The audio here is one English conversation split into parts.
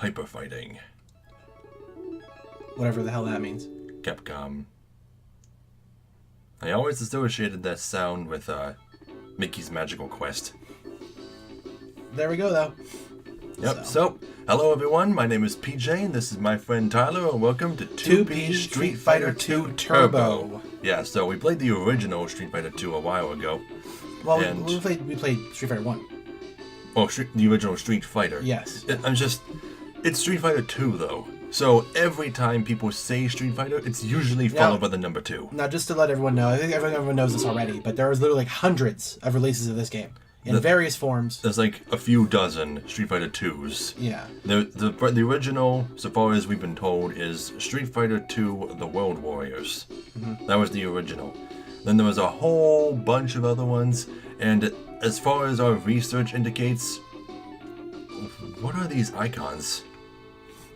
hyper fighting. Whatever the hell that means. Capcom. I always associated that sound with Mickey's Magical Quest. There we go, though. Yep, so hello everyone, my name is PJ, and this is my friend Tyler, and welcome to 2P Street Fighter 2 Turbo. Yeah, so we played the original Street Fighter 2 a while ago. Well, and we played Street Fighter 1. Oh, the original Street Fighter. Yes. It's Street Fighter 2 though. So every time people say Street Fighter, it's usually followed by the number 2. Now, just to let everyone know, I think everyone knows this already, but there's literally like hundreds of releases of this game in various forms. There's like a few dozen Street Fighter 2s. Yeah. The original, so far as we've been told, is Street Fighter 2 The World Warriors. Mm-hmm. That was the original. Then there was a whole bunch of other ones, and as far as our research indicates, what are these icons?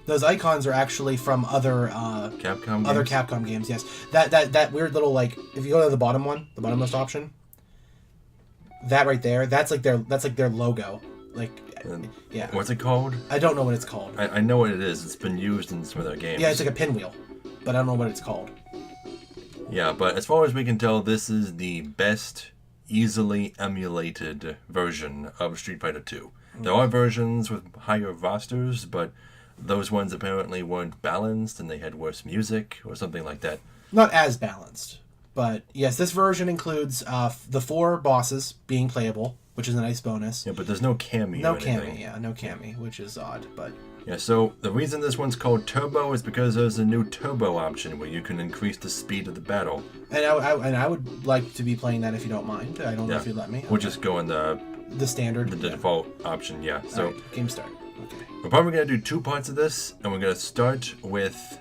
Those icons are actually from other Capcom games. Yes, that weird little, like, if you go to the bottom one, the bottommost option, that right there, that's like their logo. Like, yeah. What's it called? I don't know what it's called. I know what it is. It's been used in some of their games. Yeah, it's like a pinwheel, but I don't know what it's called. Yeah, but as far as we can tell, this is the best easily emulated version of Street Fighter 2. There are versions with higher rosters, but those ones apparently weren't balanced and they had worse music or something like that. Not as balanced, but yes, this version includes the 4 bosses being playable, which is a nice bonus. Yeah, but there's no Cammy. No Cammy, which is odd, but... Yeah, so the reason this one's called Turbo is because there's a new turbo option where you can increase the speed of the battle. And I would like to be playing that if you don't mind. I don't know if you'd let me. We'll just go in the standard. The default option, yeah. So right, game start. Okay. We're probably going to do 2 parts of this, and we're going to start with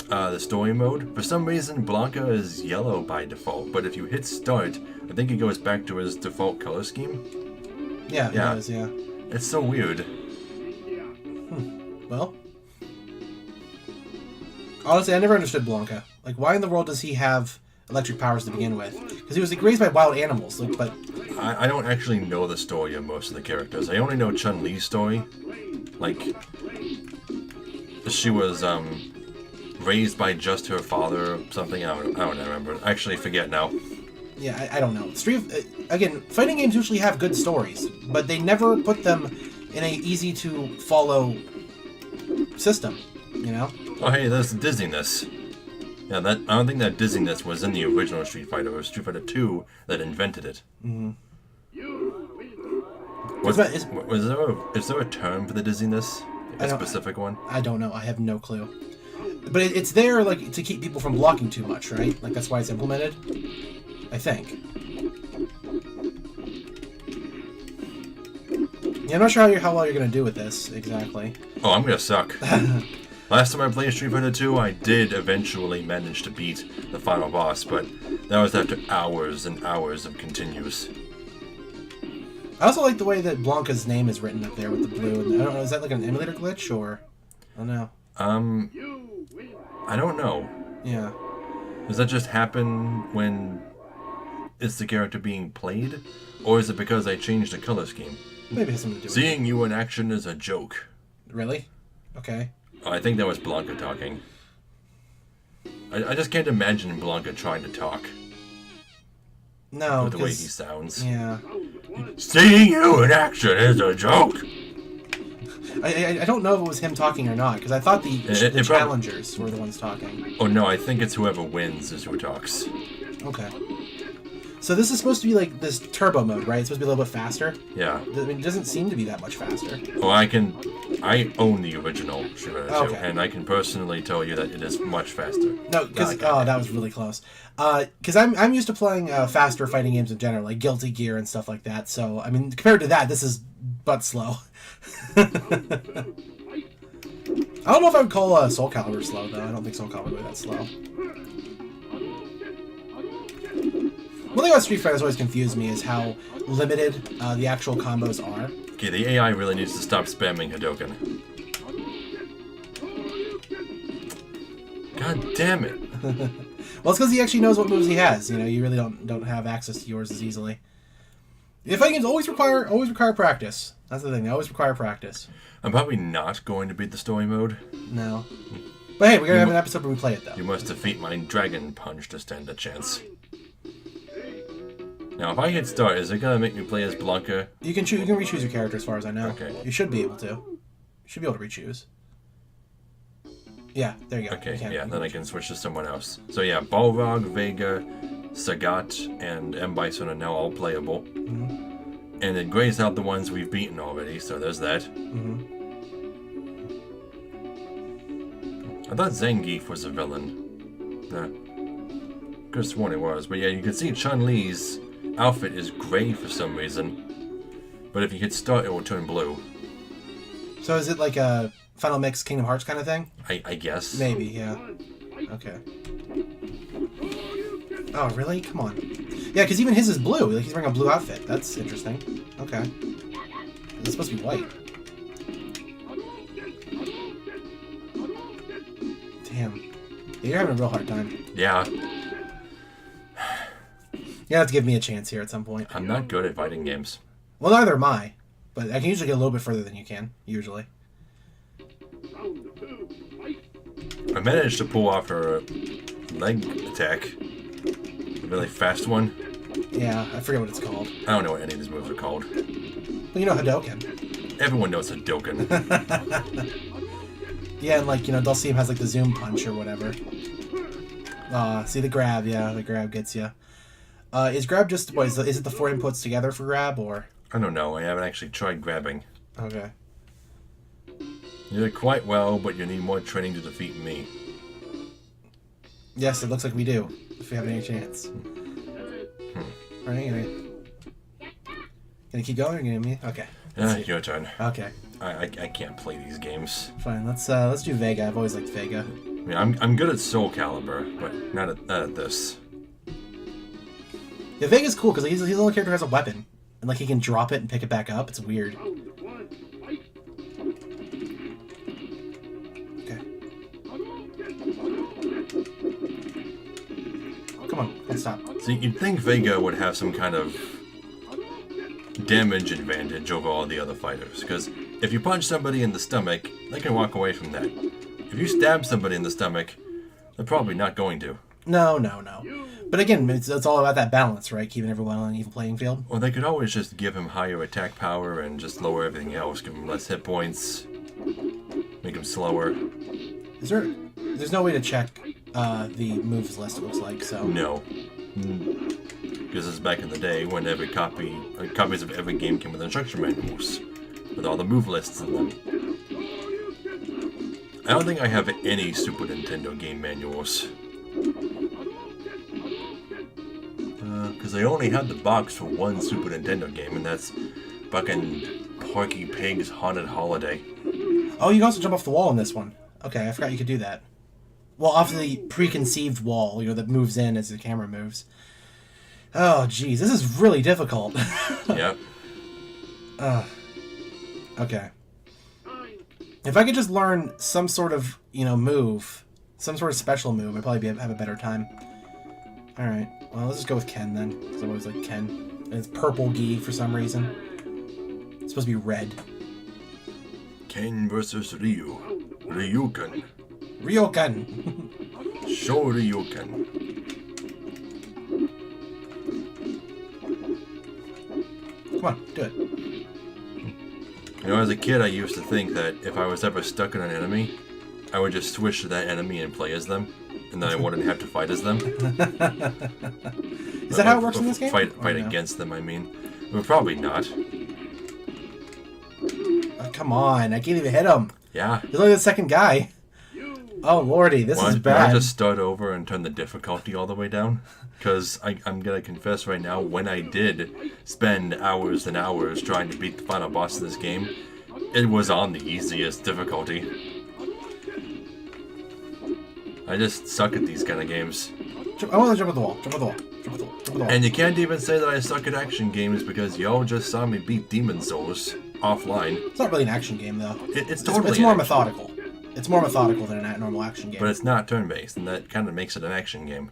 the story mode. For some reason, Blanca is yellow by default, but if you hit start, I think it goes back to his default color scheme. Yeah, it does, yeah. It's so weird. Well, honestly, I never understood Blanca. Like, why in the world does he have electric powers to begin with? Because he was like, raised by wild animals. Like, but I don't actually know the story of most of the characters. I only know Chun-Li's story. Like, she was raised by just her father or something. I don't remember. I actually forget now. Yeah, I don't know. Again, fighting games usually have good stories, but they never put them in a easy to follow system, you know? Oh, hey, there's dizziness. Yeah, I don't think that dizziness was in the original Street Fighter. It was Street Fighter 2 that invented it. Mm-hmm. Is there a term for the dizziness? A specific one? I don't know. I have no clue. But it's there, like, to keep people from blocking too much, right? Like, that's why it's implemented? I think. Yeah, I'm not sure how well you're going to do with this, exactly. Oh, I'm going to suck. Last time I played Street Fighter 2, I did eventually manage to beat the final boss, but that was after hours and hours of continues. I also like the way that Blanca's name is written up there with the blue. And I don't know, is that like an emulator glitch, or... I don't know. I don't know. Yeah. Does that just happen when it's the character being played? Or is it because I changed the color scheme? Maybe it has something to do with it. Seeing you in action is a joke. Really? Okay. Oh, I think that was Blanca talking. I just can't imagine Blanca trying to talk. No, with the way he sounds. Yeah. Seeing you in action is a joke. I don't know if it was him talking or not, because I thought the challengers were the ones talking. Oh no, I think it's whoever wins is who talks. Okay. So this is supposed to be like this turbo mode, right? It's supposed to be a little bit faster? Yeah. I mean, it doesn't seem to be that much faster. Oh, I own the original Street Fighter 2, and I can personally tell you that it is much faster. No, because, that was really close. Because I'm used to playing faster fighting games in general, like Guilty Gear and stuff like that, so, I mean, compared to that, this is butt slow. I don't know if I would call Soul Calibur slow, though. I don't think Soul Calibur would be that slow. One thing about Street Fighter that's always confused me is how limited the actual combos are. Okay, the AI really needs to stop spamming Hadouken. God damn it. Well, it's because he actually knows what moves he has. You know, you really don't have access to yours as easily. The fighting games always require practice. That's the thing. They always require practice. I'm probably not going to beat the story mode. No. But hey, we're going to have an episode where we play it, though. You must defeat my Dragon Punch to stand a chance. Now, if I hit start, is it going to make me play as Blanca? You can re-choose your character as far as I know. Okay. You should be able to. You should be able to re-choose. Yeah, there you go. Okay, yeah, then I can switch to someone else. So yeah, Balrog, Vega, Sagat, and M. Bison are now all playable. Mm-hmm. And it grays out the ones we've beaten already, so there's that. Mm-hmm. I thought Zangief was a villain. Nah. Could have sworn it was. But yeah, you can see Chun-Li's outfit is gray for some reason. But if you hit start, it will turn blue. So is it like a Final Mix Kingdom Hearts kind of thing? I guess. Maybe, yeah. Okay. Oh, really? Come on. Yeah, because even his is blue. Like, he's wearing a blue outfit. That's interesting. Okay. It's supposed to be white. Damn. Yeah, you're having a real hard time. Yeah. You have to give me a chance here at some point. I'm not good at fighting games. Well, neither am I. But I can usually get a little bit further than you can, usually. I managed to pull off her leg attack. A really fast one. Yeah, I forget what it's called. I don't know what any of these moves are called. Well, you know Hadouken. Everyone knows Hadouken. Yeah, and like, you know, Dulcium has like the zoom punch or whatever. See the grab, yeah, the grab gets you. Is grab just, what, is it the 4 inputs together for grab, or? I don't know, I haven't actually tried grabbing. Okay. You did quite well, but you need more training to defeat me. Yes, it looks like we do, if we have any chance. Alright, anyway. Gonna keep going or gonna me? Okay. Your turn. Okay. I can't play these games. Fine, let's do Vega. I've always liked Vega. I mean, I'm good at Soul Calibur, but not at this. Yeah, Vega's cool because he's the only character who has a weapon. And like he can drop it and pick it back up. It's weird. Okay. Come on, let's stop. See, you'd think Vega would have some kind of damage advantage over all the other fighters, because if you punch somebody in the stomach, they can walk away from that. If you stab somebody in the stomach, they're probably not going to. No. But again, it's all about that balance, right? Keeping everyone on an even playing field. Or they could always just give him higher attack power and just lower everything else, give him less hit points, make him slower. There's no way to check the moves list, it looks like, so... No. Because this is back in the day when every copies of every game came with instruction manuals, with all the move lists in them. I don't think I have any Super Nintendo game manuals. Because I only had the box for one Super Nintendo game, and that's fucking Porky Pig's Haunted Holiday. Oh, you can also jump off the wall in this one. Okay, I forgot you could do that. Well, off the preconceived wall, you know, that moves in as the camera moves. Oh, jeez, this is really difficult. Yep. Okay. If I could just learn some sort of, you know, move, some sort of special move, I'd probably have a better time. Alright, well, let's just go with Ken then, because I always like Ken. And it's purple gi for some reason. It's supposed to be red. Ken versus Ryu. Ryuken. Ryokan! Show Ryuken. Come on, do it. You know, as a kid, I used to think that if I was ever stuck in an enemy, I would just switch to that enemy and play as them, and then I wouldn't have to fight as them. Is that how it works in this game? Fight against them, I mean. But probably not. Oh, come on, I can't even hit him. Yeah. He's only the second guy. Oh, lordy, this is bad. Why not just start over and turn the difficulty all the way down? Because I'm going to confess right now, when I did spend hours and hours trying to beat the final boss of this game, it was on the easiest difficulty. I just suck at these kind of games. I want to jump off the wall. Jump off the wall. Jump off the wall. Jump off the wall. And you can't even say that I suck at action games because y'all just saw me beat Demon Souls offline. It's not really an action game, though. It's totally It's more methodical. It's more methodical than a normal action game. But it's not turn-based, and that kind of makes it an action game.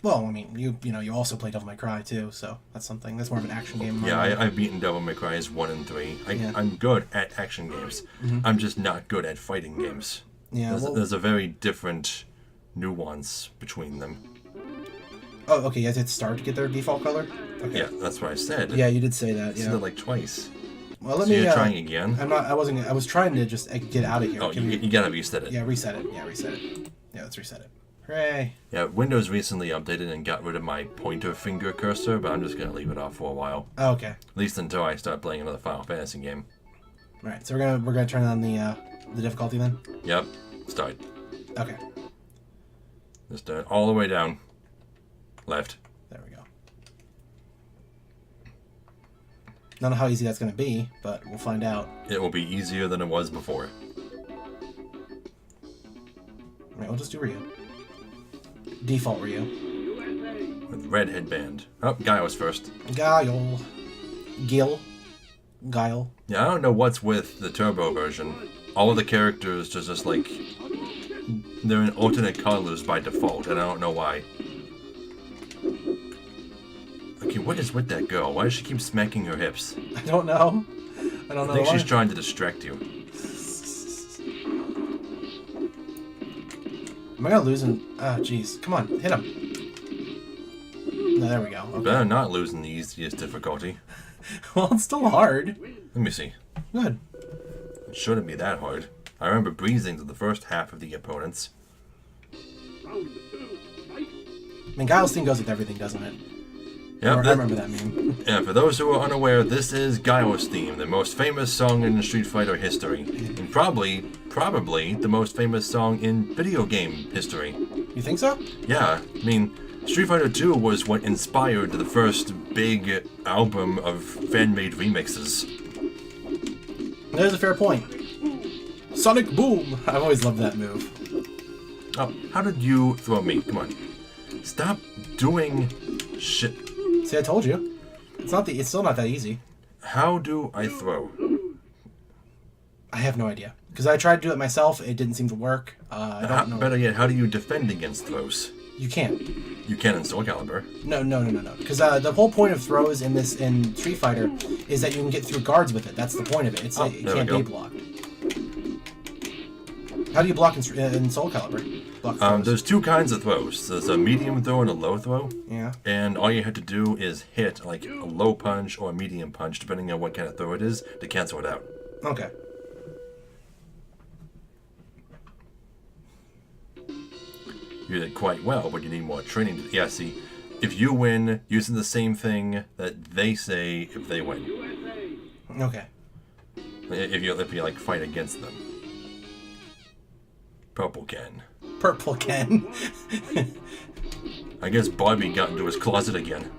Well, I mean, you also play Devil May Cry too, so that's something. That's more of an action game. Yeah, I've beaten Devil May Cry 1 and 3. I'm good at action games. I'm just not good at fighting games. Yeah, there's a very different nuance between them. Oh, okay. You guys hit start to get their default color. Okay. Yeah, that's what I said. Yeah, you did say that. I said it like twice. Well, let me. You're trying again. I'm not. I wasn't. I was trying to just get out of here. Oh, you gotta reset it. Yeah, reset it. Yeah, reset it. Yeah, let's reset it. Hooray! Yeah, Windows recently updated and got rid of my pointer finger cursor, but I'm just gonna leave it off for a while. Oh, okay. At least until I start playing another Final Fantasy game. All right, so we're gonna turn on the difficulty then. Yep. Start. Okay. Just all the way down. Left. There we go. Don't know how easy that's gonna be, but we'll find out. It will be easier than it was before. All right, we'll just do Ryu. Default Ryu. With red headband. Oh, Guy was first. Guile. Guile. Yeah, I don't know what's with the turbo version. All of the characters just like... They're in alternate colors by default, and I don't know why. Okay, what is with that girl? Why does she keep smacking her hips? I don't know. I think she's trying to distract you. Am I gonna lose in... Ah, jeez. Come on, hit him. No, there we go. Okay. Better not lose in the easiest difficulty. Well, it's still hard. Let me see. Good. It shouldn't be that hard. I remember breezing to the first half of the opponents. I mean, Guile's theme goes with everything, doesn't it? Yep, I remember that meme. Yeah, for those who are unaware, this is Guile's theme, the most famous song in Street Fighter history. And probably the most famous song in video game history. You think so? Yeah, I mean, Street Fighter 2 was what inspired the first big album of fan-made remixes. There's a fair point. Sonic Boom! I've always loved that move. Oh, how did you throw me? Come on. Stop doing shit. See, I told you. It's still not that easy. How do I throw? I have no idea. Because I tried to do it myself, it didn't seem to work. I don't know. Better yet, how do you defend against throws? You can't. You can in Soul Calibur. No. Because the whole point of throws in Street Fighter is that you can get through guards with it. That's the point of it. It can't be blocked. How do you block in Soul Calibur? There's two kinds of throws. There's a medium throw and a low throw. Yeah. And all you have to do is hit like a low punch or a medium punch, depending on what kind of throw it is, to cancel it out. Okay. You did quite well, but you need more training. Yeah, see, if you win using the same thing that they say if they win. Okay. If you like fight against them. Purple Ken. Purple Ken. I guess Barbie got into his closet again.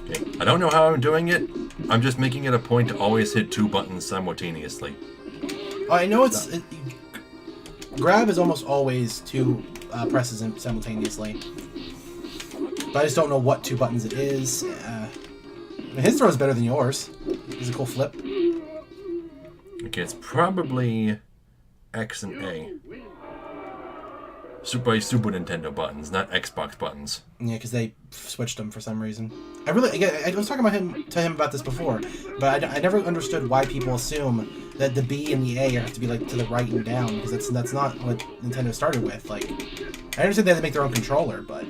Okay. I don't know how I'm doing it. I'm just making it a point to always hit two buttons simultaneously. I know grab is almost always two presses simultaneously. But I just don't know what two buttons it is. His throw is better than yours. He's a cool flip. Okay, it's probably X and A. Super Nintendo buttons, not Xbox buttons. Yeah, because they switched them for some reason. I was talking about to him about this before, but I never understood why people assume that the B and the A have to be like to the right and down, because that's not what Nintendo started with. Like, I understand they had to make their own controller, but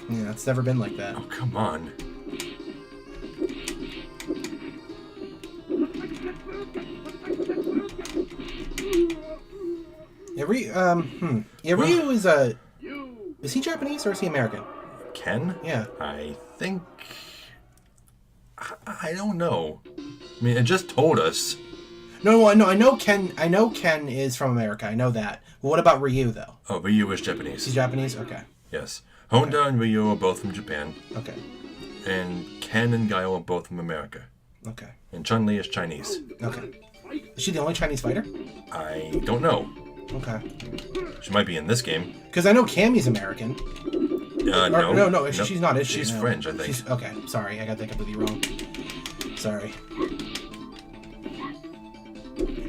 yeah, it's never been like that. Oh, come on. Yeah, Ryu is he Japanese or is he American? Ken? Yeah. I think... I don't know. I mean, it just told us. No, I know Ken is from America. I know that. But what about Ryu, though? Oh, Ryu is Japanese. He's Japanese? Okay. Yes. Honda and Ryu are both from Japan. Okay. And Ken and Guile are both from America. Okay. And Chun-Li is Chinese. Okay. Is she the only Chinese fighter? I don't know. Okay. She might be in this game. Because I know Cammy's American. No. She's not, is she? She's French, I think. Okay, sorry. I got that completely wrong. Sorry.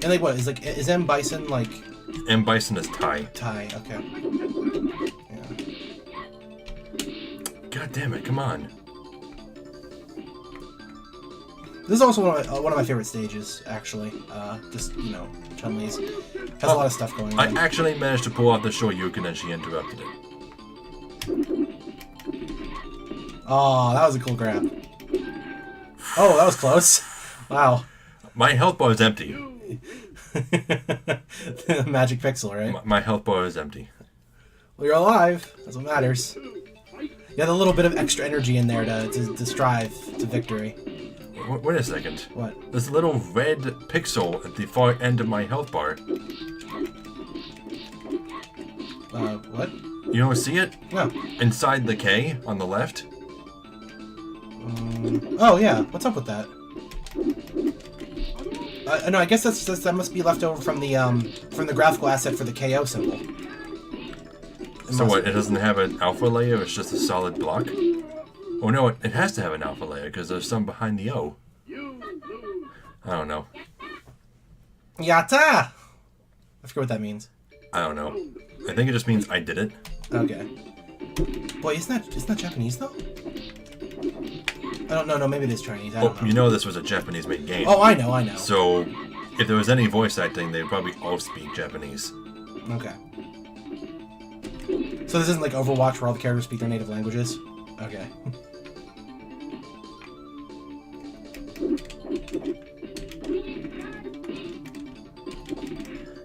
And like what is M Bison like? M Bison is Thai. Thai, okay. Yeah. God damn it! Come on. This is also one of my favorite stages, actually. Just Chun-Li's has a lot of stuff going on. I actually managed to pull off the Shoryuken and she interrupted it. Oh, that was a cool grab. Oh, that was close. Wow. My health bar is empty. Magic pixel, right? My health bar is empty. Well, you're alive. That's what matters. You had a little bit of extra energy in there to strive to victory. Wait a second. What? This little red pixel at the far end of my health bar. What? You don't see it? No. Inside the K on the left? Oh, yeah. What's up with that? No, I guess that must be left over from the graphical asset for the KO symbol. So what, it doesn't have an alpha layer, it's just a solid block? Oh no, it has to have an alpha layer, because there's some behind the O. I don't know. Yatta! I forget what that means. I don't know. I think it just means I did it. Okay. Boy, isn't that Japanese, though? I don't know, no, maybe it is Chinese, I don't know. You know this was a Japanese-made game. Oh, I know. So, if there was any voice acting, they'd probably all speak Japanese. Okay. So this isn't like Overwatch where all the characters speak their native languages? Okay.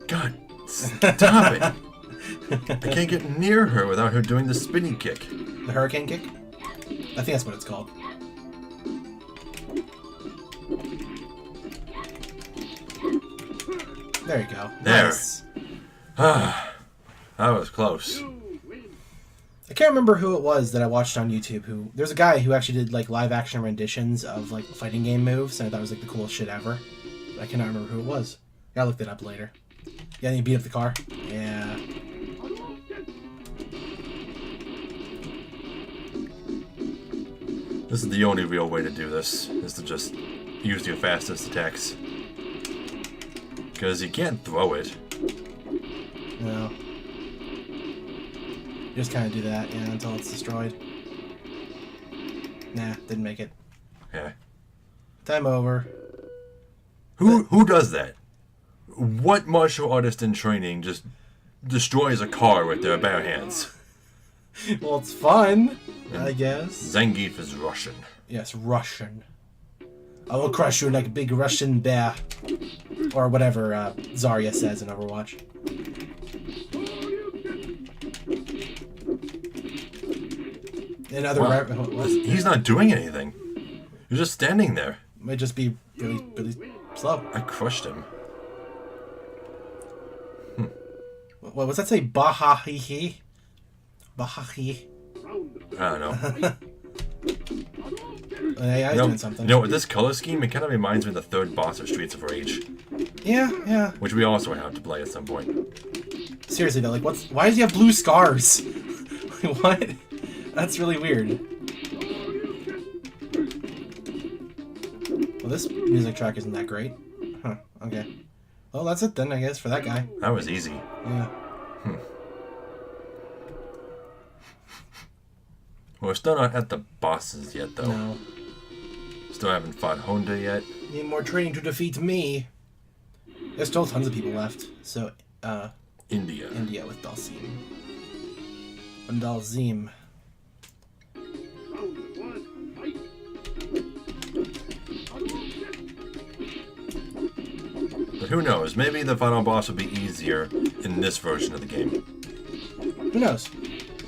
God, stop it! I can't get near her without her doing the spinny kick. The hurricane kick? I think that's what it's called. There you go. There. Nice. That was close. I can't remember who it was that I watched on YouTube. There's a guy who actually did like live action renditions of like fighting game moves, and I thought it was like the coolest shit ever. I cannot remember who it was. I looked it up later. Yeah, and you beat up the car. Yeah. This is the only real way to do this, is to just use your fastest attacks. Because you can't throw it. No. You just kind of do that, yeah, until it's destroyed. Nah, didn't make it. Yeah. Time over. Who does that? What martial artist in training just destroys a car with their bare hands? Well, it's fun, I guess. Zangief is Russian. Yes, Russian. I will crush you like a big Russian bear. Or whatever Zarya says in Overwatch. In other he's not doing anything. You're just standing there. Might just be really, really slow. I crushed him. What was that say? Bahahihi? Bahahi. I don't know. AI doing something. You know, with this color scheme, it kind of reminds me of the third boss of Streets of Rage. Yeah. Which we also have to play at some point. Seriously though, like why does he have blue scars? What? That's really weird. Well, this music track isn't that great. Huh, okay. Well, that's it then, I guess, for that guy. That was easy. Yeah. Well, we're still not at the bosses yet, though. No. Still haven't fought Honda yet. Need more training to defeat me. There's still tons of people left. So, India. India with Dalsim. And Dalsim. But who knows? Maybe the final boss will be easier in this version of the game. Who knows?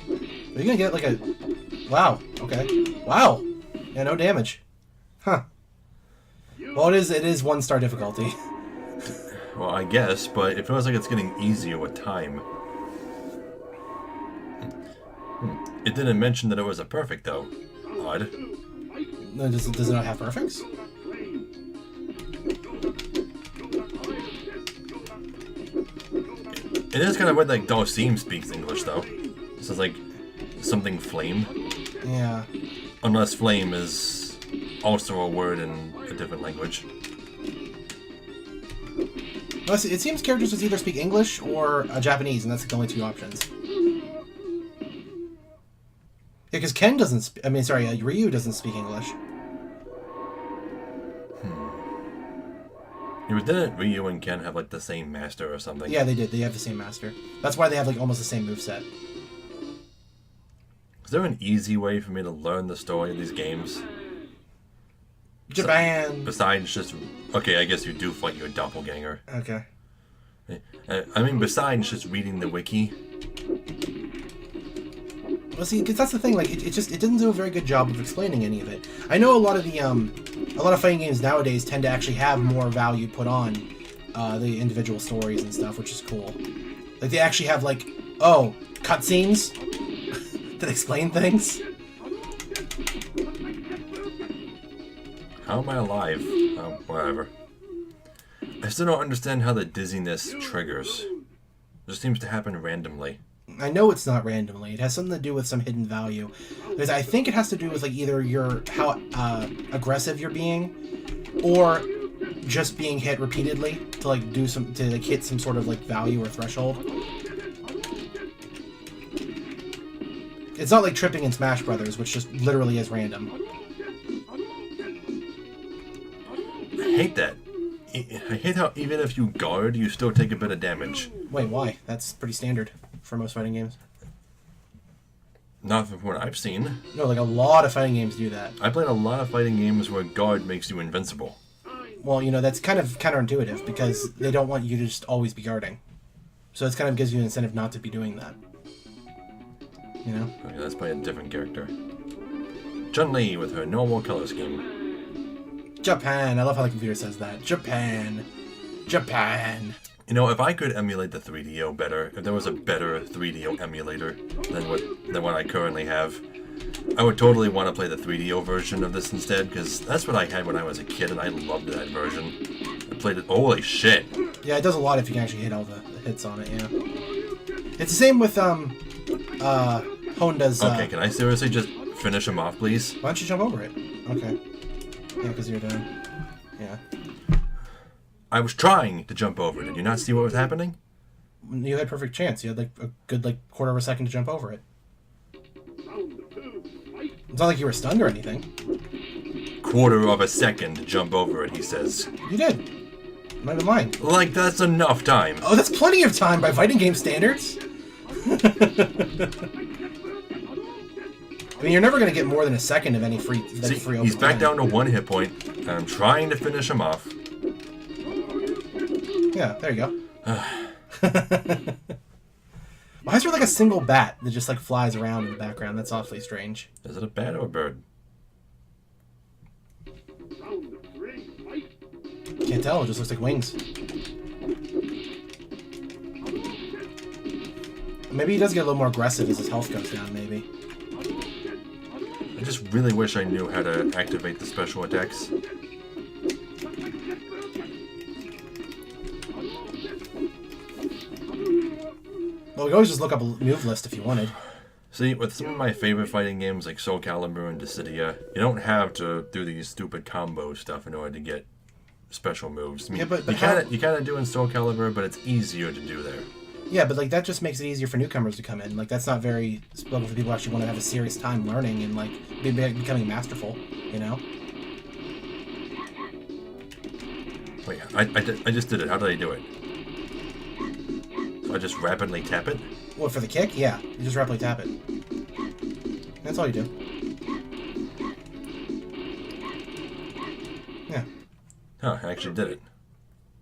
Are you gonna get like a... Wow. Okay. Wow. Yeah, no damage. Huh. Well, it is 1-star difficulty. Well, I guess, but it feels like it's getting easier with time. It didn't mention that it was a perfect, though. Odd. No, does it not have perfects? It is kind of weird, like, Dalsim speaks English, though. This is like something flame. Yeah. Unless flame is also a word in a different language. Well, it seems characters just either speak English or Japanese, and that's the only two options. Yeah, because Ken doesn't... Ryu doesn't speak English. Didn't Ryu and Ken have, like, the same master or something? Yeah, they did. They have the same master. That's why they have, like, almost the same moveset. Is there an easy way for me to learn the story of these games? Japan! Besides just... Okay, I guess you do fight your doppelganger. Okay. I mean, besides just reading the wiki... Well, see, because that's the thing. Like, it doesn't do a very good job of explaining any of it. I know a lot of fighting games nowadays tend to actually have more value put on the individual stories and stuff, which is cool. Like, they actually have like, cutscenes that explain things. How am I alive? Oh, whatever. I still don't understand how the dizziness triggers. It just seems to happen randomly. I know it's not randomly. It has something to do with some hidden value. Because I think it has to do with like either how aggressive you're being, or just being hit repeatedly to like hit some sort of like value or threshold. It's not like tripping in Smash Brothers, which just literally is random. I hate that. I hate how even if you guard, you still take a bit of damage. Wait, why? That's pretty standard for most fighting games. Not from what I've seen. No, like a lot of fighting games do that. I played a lot of fighting games where guard makes you invincible. Well, that's kind of counterintuitive because they don't want you to just always be guarding. So it kind of gives you an incentive not to be doing that. Okay, let's play a different character. Chun-li with her normal color scheme. Japan. I love how the computer says that. Japan. Japan. If I could emulate the 3DO better, if there was a better 3DO emulator than what I currently have, I would totally want to play the 3DO version of this instead, because that's what I had when I was a kid, and I loved that version. I played it. Holy shit! Yeah, it does a lot if you can actually hit all the hits on it. Yeah. It's the same with Honda's. Okay, can I seriously just finish him off, please? Why don't you jump over it? Okay. Yeah, because you're done. Yeah. I was trying to jump over. Did you not see what was happening? You had perfect chance. You had like a good quarter of a second to jump over it. It's not like you were stunned or anything. Quarter of a second to jump over it, he says. You did. Not even lying. Like, that's enough time. Oh, that's plenty of time by fighting game standards. I mean, you're never going to get more than a second of any free open he's back time. down to 1 hit point, and I'm trying to finish him off. Yeah, there you go. Why is there like a single bat that just like flies around in the background? That's awfully strange. Is it a bat or a bird? Can't tell. It just looks like wings. Maybe he does get a little more aggressive as his health goes down, maybe. I just really wish I knew how to activate the special attacks. Well, we could always just look up a move list if you wanted. See, with some of my favorite fighting games like Soul Calibur and Dissidia, you don't have to do these stupid combo stuff in order to get special moves. I mean, yeah, but you kind of do in Soul Calibur, but it's easier to do there. Yeah, but like that just makes it easier for newcomers to come in. Like that's not very spoken for people who actually want to have a serious time learning and like becoming masterful. Wait, I just did it. How did I do it? So I just rapidly tap it? What, for the kick? Yeah, you just rapidly tap it. That's all you do. Yeah. Huh, I actually did it.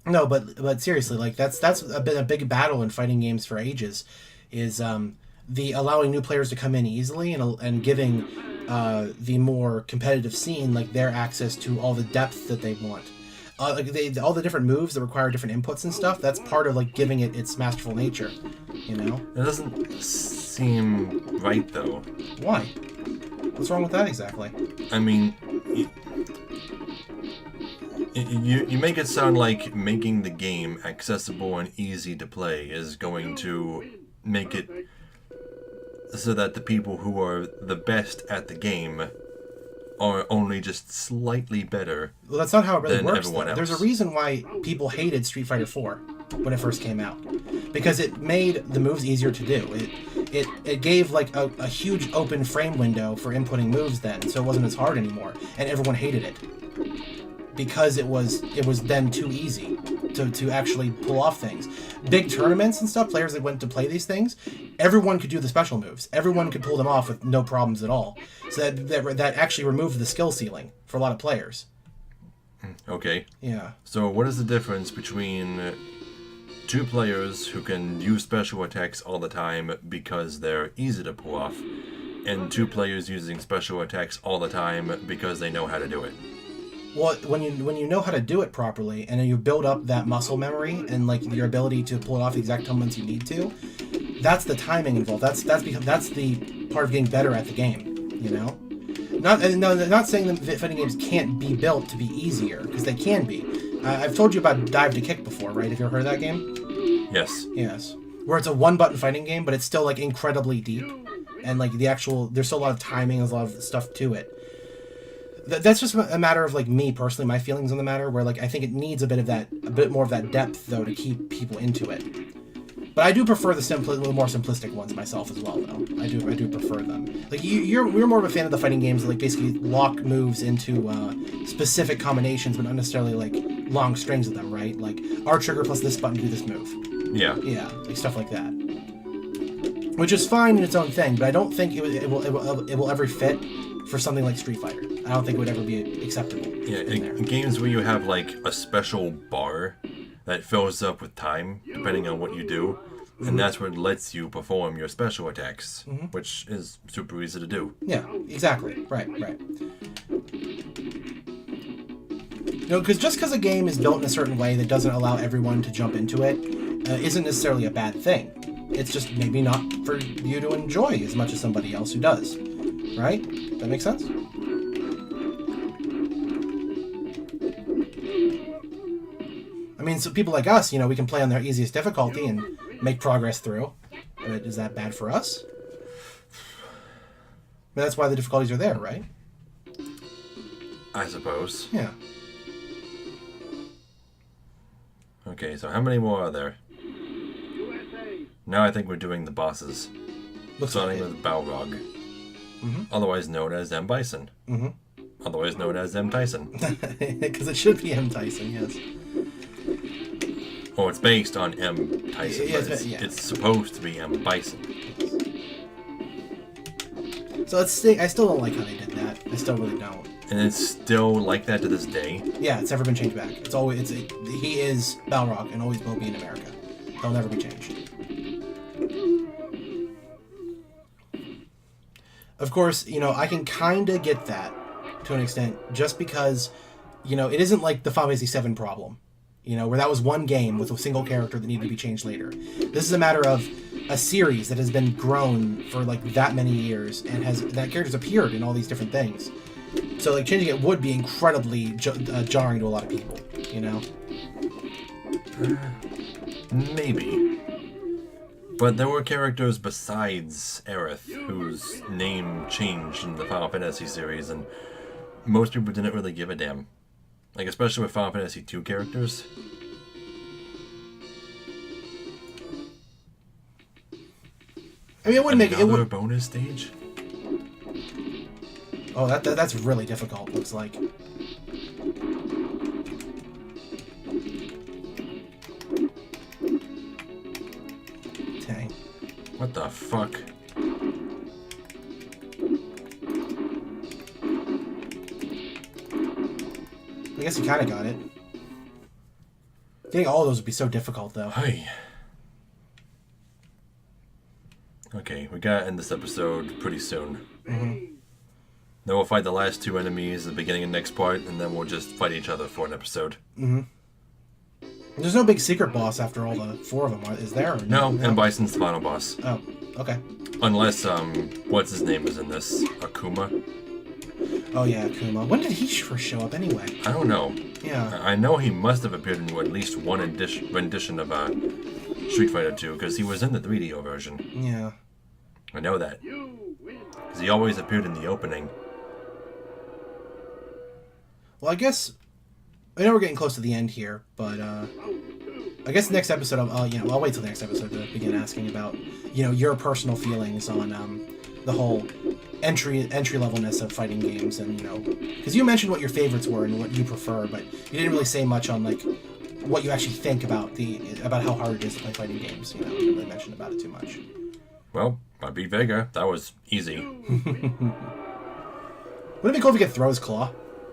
No, but seriously, like that's been a big battle in fighting games for ages, is the allowing new players to come in easily and giving the more competitive scene like their access to all the depth that they want. Like all the different moves that require different inputs and stuff. That's part of like giving it its masterful nature. It doesn't seem right though. Why? What's wrong with that exactly? I mean. You make it sound like making the game accessible and easy to play is going to make it so that the people who are the best at the game are only just slightly better. Well, that's not how it really works. Everyone else. There's a reason why people hated Street Fighter 4. when it first came out, because it made the moves easier to do. It gave like a huge open frame window for inputting moves then, so it wasn't as hard anymore, and everyone hated it because it was then too easy to actually pull off things. Big tournaments and stuff, players that went to play these things, everyone could do the special moves. Everyone could pull them off with no problems at all. So that actually removed the skill ceiling for a lot of players. Okay. Yeah. So what is the difference between two players who can use special attacks all the time because they're easy to pull off, and two players using special attacks all the time because they know how to do it? Well, when you know how to do it properly, and then you build up that muscle memory and like your ability to pull it off the exact moments you need to, that's the timing involved. That's the part of getting better at the game. You know, not saying that fighting games can't be built to be easier, because they can be. I've told you about Dive to Kick before, right? Have you ever heard of that game? Yes. Yes. Where it's a one-button fighting game, but it's still like incredibly deep, and like there's still a lot of timing, there's a lot of stuff to it. That's just a matter of like me personally, my feelings on the matter, where like I think it needs a bit more of that depth though to keep people into it. But I do prefer the little more simplistic ones myself as well, though. I do prefer them. Like we're more of a fan of the fighting games that like basically lock moves into specific combinations, but not necessarily like long strings of them, right? Like R trigger plus this button do this move. Yeah. Yeah, like stuff like that. Which is fine in its own thing, but I don't think it will ever fit for something like Street Fighter. I don't think it would ever be acceptable. Yeah, in games where you have like a special bar that fills up with time, depending on what you do, and that's what lets you perform your special attacks, which is super easy to do. Yeah, exactly. Right. Because just because a game is built in a certain way that doesn't allow everyone to jump into it, isn't necessarily a bad thing. It's just maybe not for you to enjoy as much as somebody else who does. Right? That makes sense? I mean, so people like us, we can play on their easiest difficulty and make progress through. But is that bad for us? But that's why the difficulties are there, right? I suppose. Yeah. Okay, so how many more are there? Now I think we're doing the bosses. Starting with Balrog. Otherwise known as M. Bison. Otherwise known as M. Tyson. Because it should be M. Tyson, yes. Oh, it's based on M. Tyson, but it's supposed to be M. Bison. So I still don't like how they did that. I still really don't. And it's still like that to this day? Yeah, it's never been changed back. He is Balrog and always will be in America. They'll never be changed. Of course, I can kind of get that to an extent, just because, it isn't like the Final Fantasy VII problem, where that was one game with a single character that needed to be changed later. This is a matter of a series that has been grown for like that many years and that character's appeared in all these different things. So like changing it would be incredibly jarring to a lot of people, Maybe. But there were characters besides Aerith whose name changed in the Final Fantasy series, and most people didn't really give a damn. Like, especially with Final Fantasy II characters. I mean, it wouldn't make it. Another bonus stage? Oh, that's really difficult, looks like. Dang. What the fuck? I guess you kind of got it. Getting all of those would be so difficult, though. Hey. Okay, we gotta end this episode pretty soon. Then we'll fight the last two enemies at the beginning of the next part, and then we'll just fight each other for an episode. There's no big secret boss after all the four of them, is there? Or no, and Bison's the final boss. Oh, okay. Unless, what's his name is in this? Akuma? Oh yeah, Akuma. When did he first show up anyway? I don't know. Yeah. I know he must have appeared in at least one rendition of Street Fighter 2, because he was in the 3DO version. Yeah. I know that. Because he always appeared in the opening. Well, I guess I know we're getting close to the end here, but I guess next episode, I'll wait till the next episode to begin asking about, your personal feelings on the whole entry levelness of fighting games, and because you mentioned what your favorites were and what you prefer, but you didn't really say much on like what you actually think about how hard it is to play fighting games. You didn't really mention about it too much. Well, I beat Vega. That was easy. Wouldn't it be cool if you could throw his claw?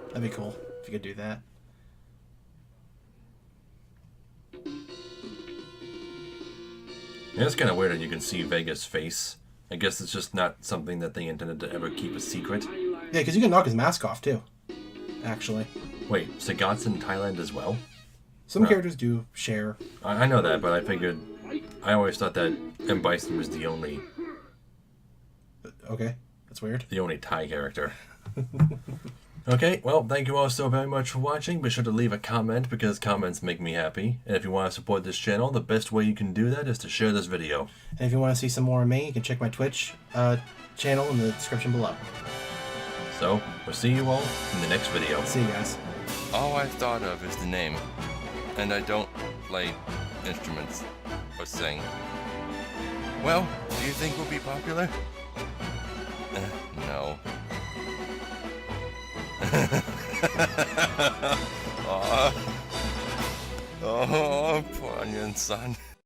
That'd be cool if you could do that. Yeah, it's kind of weird that you can see Vega's face. I guess it's just not something that they intended to ever keep a secret. Yeah, because you can knock his mask off, too. Actually. Wait, Sagat's in Thailand as well? Some characters do share. I know that, but I always thought that M. Bison was the only... Okay, that's weird. The only Thai character. Okay, well, thank you all so very much for watching. Be sure to leave a comment because comments make me happy. And if you want to support this channel, the best way you can do that is to share this video. And if you want to see some more of me, you can check my Twitch channel in the description below. So, we'll see you all in the next video. See you guys. All I've thought of is the name. And I don't play instruments or sing. Well, do you think we'll be popular? No. Oh, poor onion son.